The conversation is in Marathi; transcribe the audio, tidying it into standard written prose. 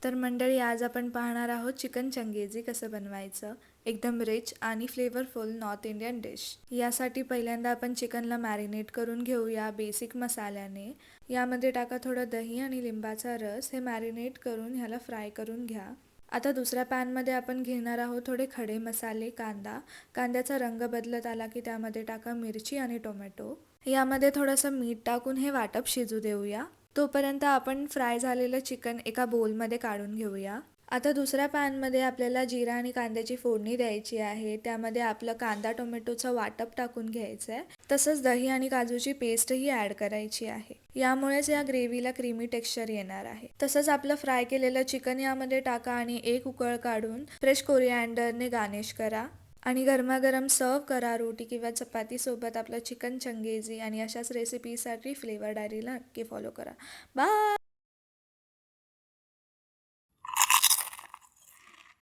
तर मंडळी, आज आपण पाहणार आहोत चिकन चंगेजी कसं बनवायचं. एकदम रिच आणि फ्लेवरफुल नॉर्थ इंडियन डिश. यासाठी पहिल्यांदा आपण चिकनला मॅरिनेट करून घेऊया बेसिक मसाल्याने. यामध्ये टाका थोडं दही आणि लिंबाचा रस. हे मॅरिनेट करून ह्याला फ्राय करून घ्या. आता दुसऱ्या पॅनमध्ये आपण घेणार आहोत थोडे खडे मसाले, कांद्याचा रंग बदलत आला की त्यामध्ये टाका मिरची आणि टोमॅटो. यामध्ये थोडंसं मीठ टाकून हे वाटप शिजू देऊया. तोपर्यंत आपण फ्राय झालेलं चिकन एका बोलमध्ये काढून घेऊया. आता दुसऱ्या पॅनमध्ये आपल्याला जिरा आणि कांद्याची फोडणी द्यायची आहे. त्यामध्ये आपलं कांदा टोमॅटोचं वाटप टाकून घ्यायचं आहे. तसंच दही आणि काजूची पेस्टही ॲड करायची आहे. यामुळेच या ग्रेव्हीला क्रीमी टेक्स्चर येणार आहे. तसंच आपलं फ्राय केलेलं चिकन यामध्ये टाका आणि एक उकळ काढून फ्रेश कोरिअँडरने गार्निश करा आणि गरमागरम सर्व करा. रोटी किंवा चपाती सोबत आपलं चिकन चंगेजी. आणि अशाच रेसिपीसाठी फ्लेवर डायरीला नक्की फॉलो करा. बाय.